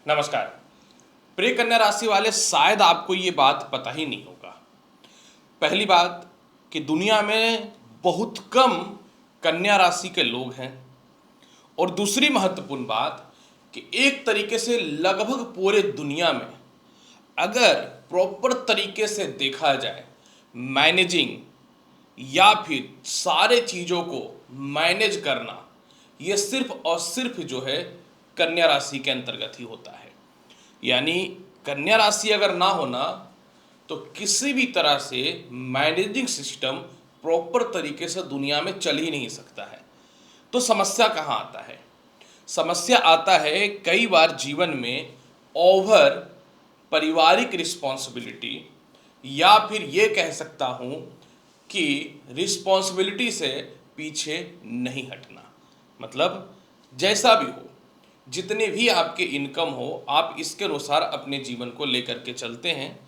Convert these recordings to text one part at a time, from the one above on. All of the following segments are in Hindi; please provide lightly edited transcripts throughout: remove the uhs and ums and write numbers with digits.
नमस्कार। प्रिय कन्या राशि वाले, शायद आपको ये बात पता ही नहीं होगा। पहली बात कि दुनिया में बहुत कम कन्या राशि के लोग हैं, और दूसरी महत्वपूर्ण बात कि एक तरीके से लगभग पूरे दुनिया में अगर प्रॉपर तरीके से देखा जाए, मैनेजिंग या फिर सारे चीज़ों को मैनेज करना, ये सिर्फ और सिर्फ जो है कन्या राशि के अंतर्गत ही होता है। यानी कन्या राशि अगर ना होना तो किसी भी तरह से मैनेजिंग सिस्टम प्रॉपर तरीके से दुनिया में चल ही नहीं सकता है। तो समस्या कहाँ आता है? समस्या आता है कई बार जीवन में ओवर पारिवारिक रिस्पॉन्सिबिलिटी, या फिर ये कह सकता हूँ कि रिस्पॉन्सिबिलिटी से पीछे नहीं हटना। मतलब जैसा भी हो, जितने भी आपके इनकम हो, आप इसके अनुसार अपने जीवन को लेकर के चलते हैं,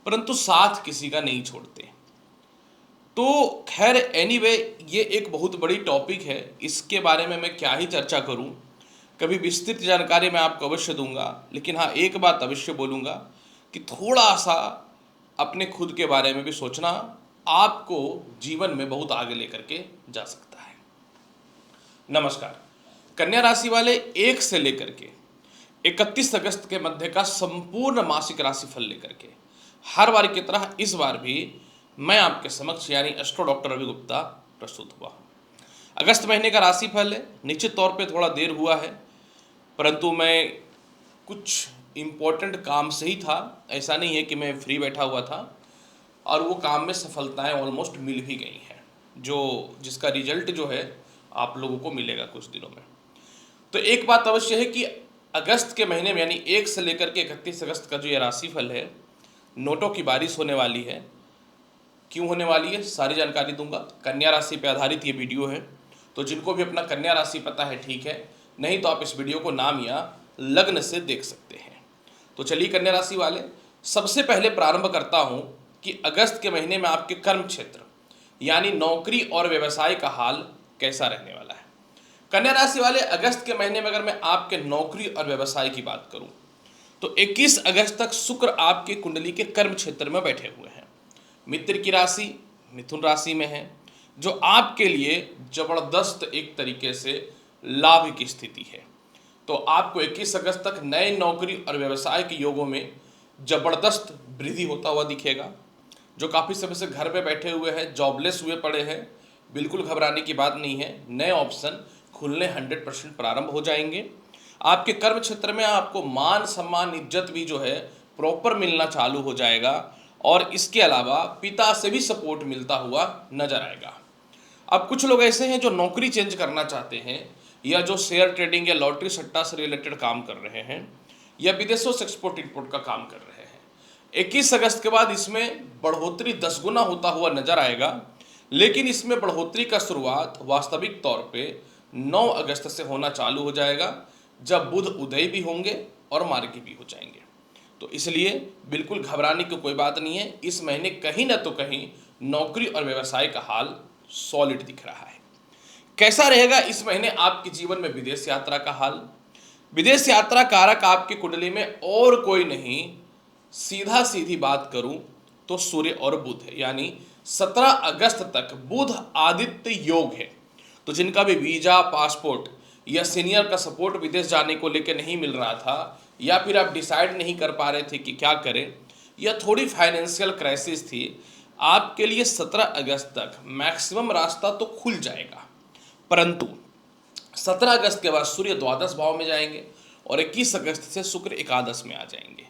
परंतु साथ किसी का नहीं छोड़ते। तो खैर एनीवे, ये एक बहुत बड़ी टॉपिक है। इसके बारे में मैं क्या ही चर्चा करूं। कभी विस्तृत जानकारी मैं आपको अवश्य दूंगा, लेकिन हाँ, एक बात अवश्य बोलूँगा कि थोड़ा सा अपने खुद के बारे में भी सोचना आपको जीवन में बहुत आगे लेकर के जा सकता है। नमस्कार। कन्या राशि वाले, 1 से लेकर के 31 अगस्त के मध्य का संपूर्ण मासिक राशिफल लेकर के हर बार की तरह इस बार भी मैं आपके समक्ष यानी एस्ट्रो डॉक्टर रवि गुप्ता प्रस्तुत हुआ हूँ। अगस्त महीने का राशिफल है। निश्चित तौर पे थोड़ा देर हुआ है, परंतु मैं कुछ इम्पोर्टेंट काम से ही था। ऐसा नहीं है कि मैं फ्री बैठा हुआ था, और वो काम में सफलताएं ऑलमोस्ट मिल भी गई हैं, जिसका रिजल्ट जो है आप लोगों को मिलेगा कुछ दिनों में। तो एक बात अवश्य है कि अगस्त के महीने में यानी 1 से लेकर के 31 अगस्त का जो ये राशिफल है, नोटों की बारिश होने वाली है। क्यों होने वाली है, सारी जानकारी दूंगा। कन्या राशि पे आधारित ये वीडियो है, तो जिनको भी अपना कन्या राशि पता है ठीक है, नहीं तो आप इस वीडियो को नाम या लग्न से देख सकते हैं। तो चलिए कन्या राशि वाले, सबसे पहले प्रारंभ करता हूं कि अगस्त के महीने में आपके कर्म क्षेत्र यानी नौकरी और व्यवसाय का हाल कैसा रहने वाला है। कन्या राशि वाले, अगस्त के महीने में अगर मैं आपके नौकरी और व्यवसाय की बात करूं तो 21 अगस्त तक शुक्र आपके कुंडली के कर्म क्षेत्र में बैठे हुए हैं। मित्र की राशि मिथुन राशि में है, जो आपके लिए जबरदस्त एक तरीके से लाभ की स्थिति है। तो आपको 21 अगस्त तक नए नौकरी और व्यवसाय के योगों में जबरदस्त वृद्धि होता हुआ दिखेगा। जो काफ़ी समय से घर पे बैठे हुए हैं, जॉबलेस हुए पड़े हैं, बिल्कुल घबराने की बात नहीं है। नए ऑप्शन खुलने 100% प्रारंभ हो जाएंगे। आपके कर्म क्षेत्र में आपको मान सम्मान इज्जत भी जो है प्रॉपर मिलना चालू हो जाएगा, और इसके अलावा पिता से भी सपोर्ट मिलता हुआ नजर आएगा। अब कुछ लोग ऐसे हैं जो नौकरी चेंज करना चाहते हैं, या जो शेयर ट्रेडिंग या लॉटरी सट्टा से रिलेटेड काम कर रहे हैं, या विदेशों से एक्सपोर्ट इंपोर्ट का काम कर रहे हैं। 21 अगस्त के बाद इसमें बढ़ोतरी 10 गुना होता हुआ नजर आएगा, लेकिन इसमें बढ़ोतरी का शुरुआत वास्तविक तौर पे 9 अगस्त से होना चालू हो जाएगा, जब बुध उदय भी होंगे और मार्गी भी हो जाएंगे। तो इसलिए बिल्कुल घबराने की कोई बात नहीं है। इस महीने कहीं ना तो कहीं नौकरी और व्यवसाय का हाल सॉलिड दिख रहा है। कैसा रहेगा इस महीने आपके जीवन में विदेश यात्रा का हाल? विदेश यात्रा कारक आपकी कुंडली में और कोई नहीं, सीधा सीधी बात करूं तो सूर्य और बुध है। यानी 17 अगस्त तक बुध आदित्य योग है। तो जिनका भी वीजा, पासपोर्ट या सीनियर का सपोर्ट विदेश जाने को लेकर नहीं मिल रहा था, या फिर आप डिसाइड नहीं कर पा रहे थे कि क्या करें, या थोड़ी फाइनेंशियल क्राइसिस थी, आपके लिए 17 अगस्त तक मैक्सिमम रास्ता तो खुल जाएगा। परंतु 17 अगस्त के बाद सूर्य द्वादश भाव में जाएंगे, और 21 अगस्त से शुक्र एकादश में आ जाएंगे।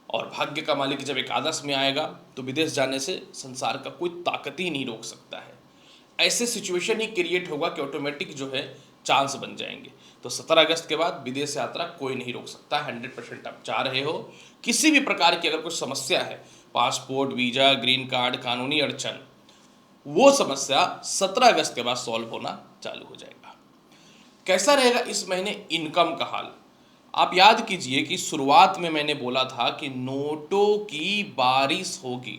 और भाग्य का मालिक जब एकादश में आएगा तो विदेश जाने से संसार का कोई ताकत ही नहीं रोक सकता है। ऐसे सिचुएशन ही क्रिएट होगा कि ऑटोमेटिक जो है चांस बन जाएंगे। तो 17 अगस्त के बाद विदेश यात्रा कोई नहीं रोक सकता। 100% आप चाह रहे हो, किसी भी प्रकार की अगर कुछ समस्या है, पासपोर्ट, वीजा, ग्रीन कार्ड, कानूनी अड़चन, वो समस्या 17 अगस्त के बाद सॉल्व होना चालू हो जाएगा। कैसा रहेगा इस महीने इनकम का हाल? आप याद कीजिए कि शुरुआत में मैंने बोला था कि नोटों की बारिश होगी।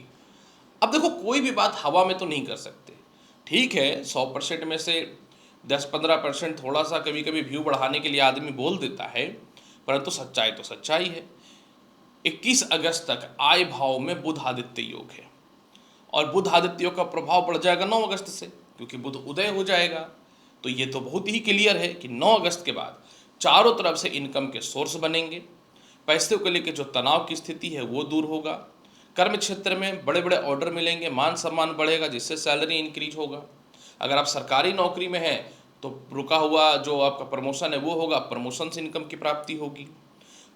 अब देखो, कोई भी बात हवा में तो नहीं कर सकते। ठीक है, 100% में से 10-15% थोड़ा सा कभी कभी व्यू बढ़ाने के लिए आदमी बोल देता है, परंतु सच्चाई तो सच्चाई है। 21 अगस्त तक आय भाव में बुध आदित्य योग है और बुध आदित्य योग का प्रभाव पड़ जाएगा 9 अगस्त से, क्योंकि बुध उदय हो जाएगा। तो ये तो बहुत ही क्लियर है कि 9 अगस्त के बाद चारों तरफ से इनकम के सोर्स बनेंगे। पैसे को लेकर जो तनाव की स्थिति है वो दूर होगा। कर्म क्षेत्र में बड़े बड़े ऑर्डर मिलेंगे, मान सम्मान बढ़ेगा, जिससे सैलरी इंक्रीज होगा। अगर आप सरकारी नौकरी में हैं तो रुका हुआ जो आपका प्रमोशन है वो होगा, प्रमोशन से इनकम की प्राप्ति होगी।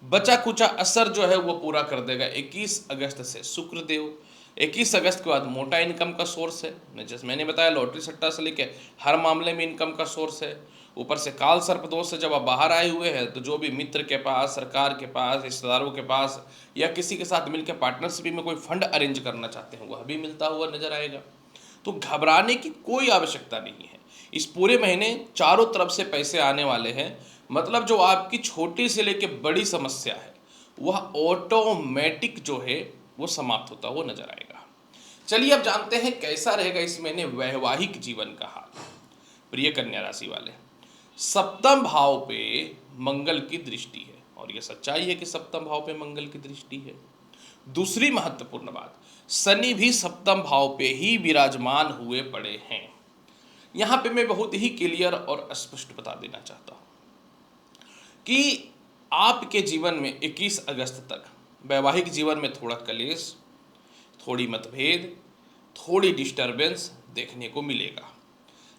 बचा कुचा असर जो है वो पूरा कर देगा 21 अगस्त से शुक्रदेव। 21 अगस्त के बाद मोटा इनकम का सोर्स है, जैसे मैंने बताया लॉटरी सट्टा से लेके हर मामले में इनकम का सोर्स है। ऊपर से काल सर्प दोष से जब आप बाहर आए हुए हैं तो जो भी मित्र के पास, सरकार के पास, रिश्तेदारों के पास या किसी के साथ मिलकर पार्टनरशिप में कोई फंड अरेंज करना चाहते हैं वह भी मिलता हुआ नजर आएगा। तो घबराने की कोई आवश्यकता नहीं है। इस पूरे महीने चारों तरफ से पैसे आने वाले हैं। मतलब जो आपकी छोटी से लेके बड़ी समस्या है वह ऑटोमेटिक जो है वो समाप्त होता हुआ नजर आएगा। चलिए अब जानते हैं कैसा रहेगा इस महीने वैवाहिक जीवन का हाल। प्रिय कन्या राशि वाले, सप्तम भाव पे मंगल की दृष्टि है और यह सच्चाई है कि सप्तम भाव पे मंगल की दृष्टि है। दूसरी महत्वपूर्ण बात, शनि भी सप्तम भाव पे ही विराजमान हुए पड़े हैं। यहां पे मैं बहुत ही क्लियर और स्पष्ट बता देना चाहता हूं कि आपके जीवन में 21 अगस्त तक वैवाहिक जीवन में थोड़ा कलेश, थोड़ी मतभेद, थोड़ी डिस्टरबेंस देखने को मिलेगा।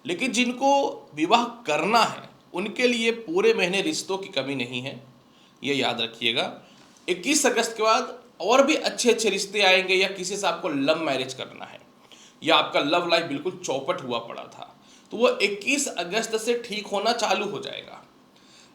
लेकिन जिनको विवाह करना है उनके लिए पूरे महीने रिश्तों की कमी नहीं है, ये याद रखिएगा। 21 अगस्त के बाद और भी अच्छे अच्छे रिश्ते आएंगे, या किसी से आपको लव मैरिज करना है या आपका लव लाइफ बिल्कुल चौपट हुआ पड़ा था तो वो 21 अगस्त से ठीक होना चालू हो जाएगा।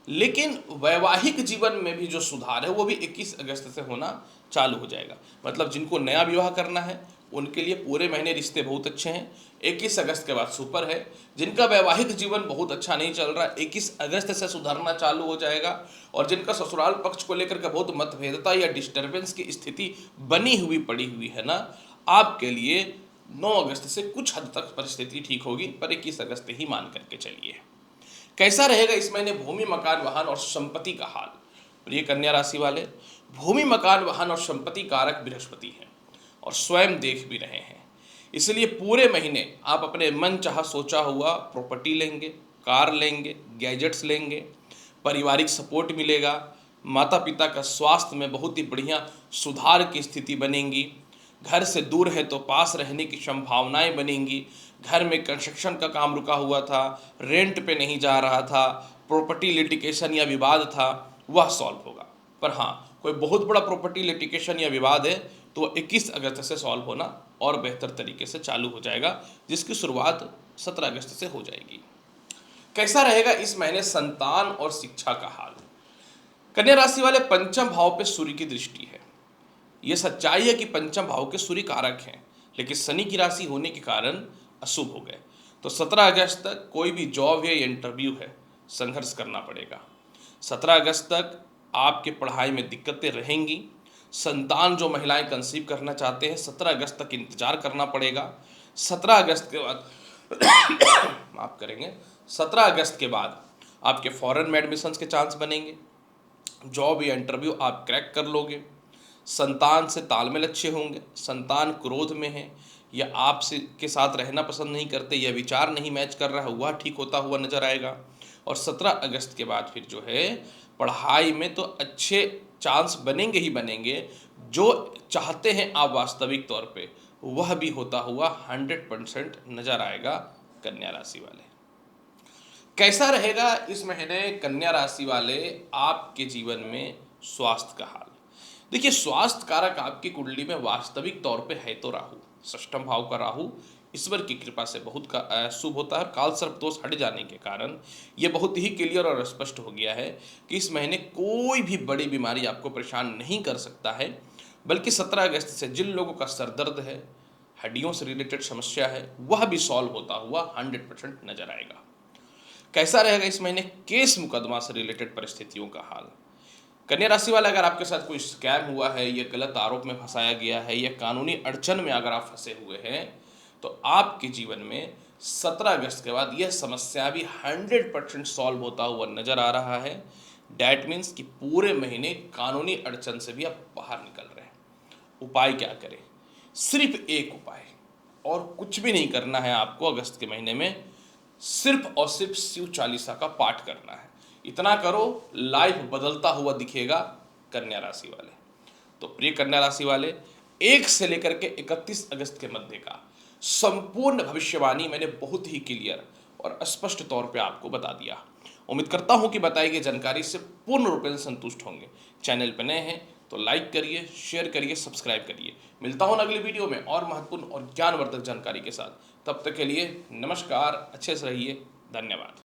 लेकिन वैवाहिक जीवन में भी जो सुधार है वो भी 21 अगस्त से होना चालू हो जाएगा। मतलब जिनको नया विवाह करना है उनके लिए पूरे महीने रिश्ते बहुत अच्छे हैं, 21 अगस्त के बाद सुपर है। जिनका वैवाहिक जीवन बहुत अच्छा नहीं चल रहा, 21 अगस्त से सुधरना चालू हो जाएगा। और जिनका ससुराल पक्ष को लेकर के बहुत मतभेदता या डिस्टर्बेंस की स्थिति बनी हुई पड़ी हुई है ना, आपके लिए 9 अगस्त से कुछ हद तक परिस्थिति ठीक होगी, पर 21 अगस्त ही मान करके चलिए। कैसा रहेगा इस महीने भूमि, मकान, वाहन और संपत्ति का हाल। प्रिय कन्या राशि वाले, भूमि, मकान, वाहन और संपत्ति कारक बृहस्पति हैं और स्वयं देख भी रहे हैं। इसलिए पूरे महीने आप अपने मन चाहा सोचा हुआ प्रॉपर्टी लेंगे, कार लेंगे, गैजेट्स लेंगे, पारिवारिक सपोर्ट मिलेगा, माता पिता का स्वास्थ्य में बहुत ही बढ़िया सुधार की स्थिति बनेगी। घर से दूर है तो पास रहने की संभावनाएं बनेंगी। घर में कंस्ट्रक्शन का काम रुका हुआ था, रेंट पे नहीं जा रहा था, प्रॉपर्टी लिटिगेशन या विवाद था, वह सॉल्व होगा। पर हाँ, कोई बहुत बड़ा प्रॉपर्टी लिटिगेशन या विवाद है तो 21 अगस्त से सॉल्व होना और बेहतर तरीके से चालू हो जाएगा, जिसकी शुरुआत 17 अगस्त से हो जाएगी। कैसा रहेगा इस महीने संतान और शिक्षा का हाल। कन्या राशि वाले, पंचम भाव पे सूर्य की दृष्टि है। यह सच्चाई है कि पंचम भाव के सूर्य कारक हैं, लेकिन शनि की राशि होने के कारण अशुभ हो गए। तो 17 अगस्त तक कोई भी जॉब है या इंटरव्यू है, संघर्ष करना पड़ेगा। 17 अगस्त तक आपके पढ़ाई में दिक्कतें रहेंगी। संतान जो महिलाएं कंसीव करना चाहते हैं 17 अगस्त तक इंतजार करना पड़ेगा। 17 अगस्त के बाद माफ करेंगे, 17 अगस्त के बाद आपके फॉरेन में एडमिशंस के चांस बनेंगे। जॉब या इंटरव्यू आप क्रैक कर लोगे। संतान से तालमेल अच्छे होंगे। संतान क्रोध में है या आपसे के साथ रहना पसंद नहीं करते या विचार नहीं मैच कर रहा है, वह ठीक होता हुआ नजर आएगा। और 17 अगस्त के बाद फिर जो है पढ़ाई में तो अच्छे चांस बनेंगे ही बनेंगे। जो चाहते हैं आप वास्तविक तौर पे वह भी होता हुआ 100% नजर आएगा। कन्या राशि वाले, कैसा रहेगा इस महीने कन्या राशि वाले आपके जीवन में स्वास्थ्य का हाल। देखिए, स्वास्थ्य कारक आपकी कुंडली में वास्तविक तौर पे है तो राहु, षष्ठम भाव का राहु ईश्वर की कृपा से बहुत का शुभ होता है। काल सर्प दोष हट जाने के कारण ये बहुत ही क्लियर और स्पष्ट हो गया है कि इस महीने कोई भी बड़ी बीमारी आपको परेशान नहीं कर सकता है। बल्कि 17 अगस्त से जिन लोगों का सर दर्द है, हड्डियों से रिलेटेड समस्या है, वह भी सॉल्व होता हुआ 100% नजर आएगा। कैसा रहेगा इस महीने केस मुकदमा से रिलेटेड परिस्थितियों का हाल। कन्या राशि वाले, अगर आपके साथ कोई स्कैम हुआ है या गलत आरोप में फंसाया गया है या कानूनी अड़चन में अगर आप फंसे हुए हैं तो आपके जीवन में 17 अगस्त के बाद यह समस्या भी 100% सॉल्व होता हुआ नजर आ रहा है। डैट मीन्स कि पूरे महीने कानूनी अड़चन से भी आप बाहर निकल रहे हैं। उपाय क्या करें? सिर्फ एक उपाय, और कुछ भी नहीं करना है आपको अगस्त के महीने में, सिर्फ और सिर्फ शिव चालीसा का पाठ करना है। इतना करो, लाइफ बदलता हुआ दिखेगा कन्या राशि वाले। तो प्रिय कन्या राशि वाले, 1 से लेकर के 31 अगस्त के मध्य का संपूर्ण भविष्यवाणी मैंने बहुत ही क्लियर और स्पष्ट तौर पे आपको बता दिया। उम्मीद करता हूं कि बताई गई जानकारी से पूर्ण रूप से संतुष्ट होंगे। चैनल पर नए हैं तो लाइक करिए, शेयर करिए, सब्सक्राइब करिए। मिलता हूं अगली वीडियो में और महत्वपूर्ण और ज्ञानवर्धक जानकारी के साथ। तब तक के लिए नमस्कार, अच्छे से रहिए, धन्यवाद।